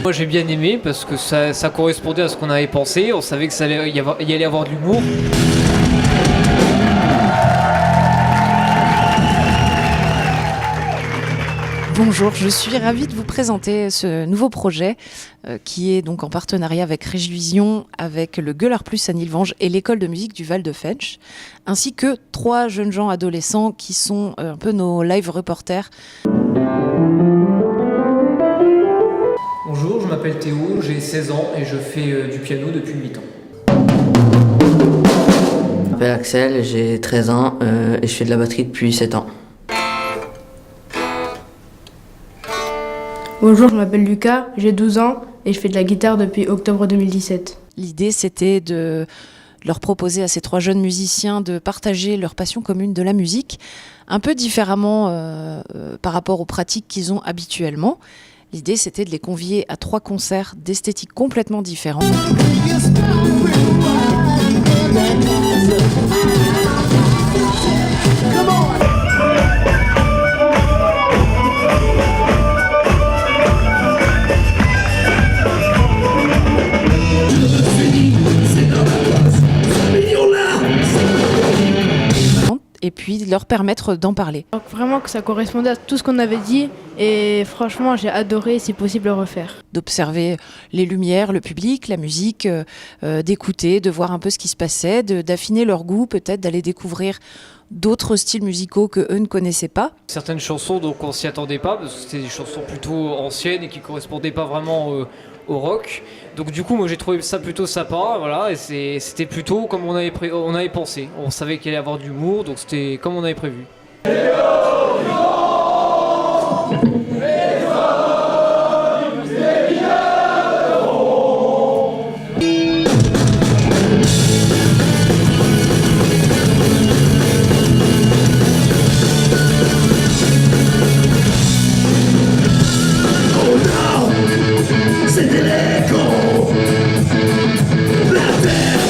Moi j'ai bien aimé parce que ça correspondait à ce qu'on avait pensé, on savait que ça allait y avoir de l'humour. Bonjour, je suis ravie de vous présenter ce nouveau projet qui est donc en partenariat avec Réjouision, avec le Gueuleur Plus à Nilvange et l'école de musique du Val de Fensch, ainsi que 3 jeunes gens adolescents qui sont un peu nos live reporters. Bonjour, je m'appelle Théo, j'ai 16 ans et je fais du piano depuis 8 ans. Je m'appelle Axel, j'ai 13 ans et je fais de la batterie depuis 7 ans. Bonjour, je m'appelle Lucas, j'ai 12 ans et je fais de la guitare depuis octobre 2017. L'idée, c'était de leur proposer à ces 3 jeunes musiciens de partager leur passion commune de la musique, un peu différemment par rapport aux pratiques qu'ils ont habituellement. L'idée, c'était de les convier à 3 concerts d'esthétique complètement différentes. Et puis leur permettre d'en parler. Donc vraiment que ça correspondait à tout ce qu'on avait dit et franchement j'ai adoré, si possible, le refaire. D'observer les lumières, le public, la musique, d'écouter, de voir un peu ce qui se passait, d'affiner leur goût, peut-être d'aller découvrir d'autres styles musicaux que eux ne connaissaient pas. Certaines chansons, donc on s'y attendait pas parce que c'était des chansons plutôt anciennes et qui correspondaient pas vraiment au rock. Donc du coup, moi j'ai trouvé ça plutôt sympa, voilà, et c'était plutôt comme on avait pensé. On savait qu'il allait y avoir de l'humour, donc c'était comme on avait prévu. C'était l'écho, la terre,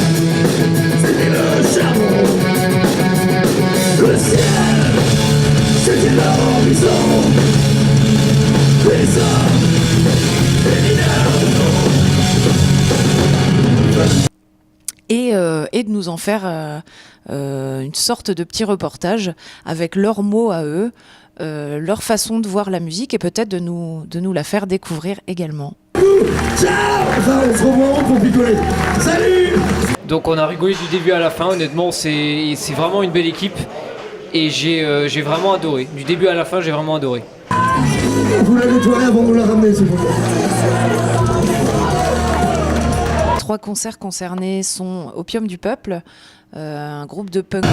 c'était le charbon, le ciel, c'était l'horizon, les hommes, les mineurs de et de nous en faire une sorte de petit reportage avec leurs mots à eux, leur façon de voir la musique et peut-être de nous la faire découvrir également. Ciao. Enfin, on se revoit pour picoler. Salut. Donc on a rigolé du début à la fin, honnêtement c'est vraiment une belle équipe et j'ai vraiment adoré. Du début à la fin j'ai vraiment adoré. Vous la nettoyez avant de la ramener, c'est bon. 3 concerts concernés sont Opium du Peuple, un groupe de punk.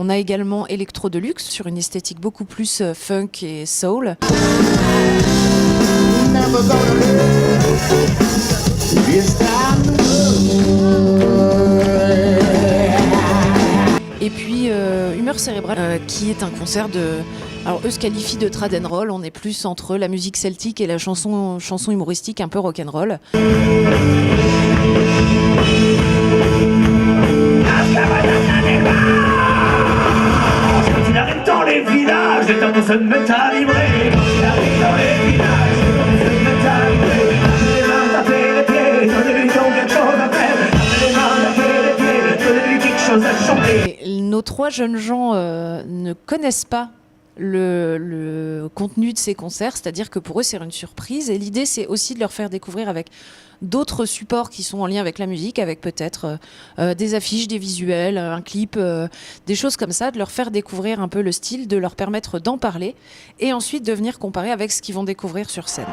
On a également Electro Deluxe sur une esthétique beaucoup plus funk et soul. Et puis Humeur Cérébrale qui est un concert de... Alors eux se qualifient de trad and roll, on est plus entre la musique celtique et la chanson humoristique un peu rock'n'roll. Quand il arrive dans les villages, les tableaux se mettent à vibrer. Quand il arrive dans les villages, les tableaux se mettent à vibrer. Lâchez les mains, tapez les pieds, donnez-lui donc quelque chose à faire. Lâchez les mains, tapez les pieds, donnez-lui quelque chose à chanter. Et nos 3 jeunes gens ne connaissent pas le contenu de ces concerts, c'est-à-dire que pour eux c'est une surprise et l'idée c'est aussi de leur faire découvrir avec d'autres supports qui sont en lien avec la musique, avec peut-être des affiches, des visuels, un clip, des choses comme ça, de leur faire découvrir un peu le style, de leur permettre d'en parler et ensuite de venir comparer avec ce qu'ils vont découvrir sur scène.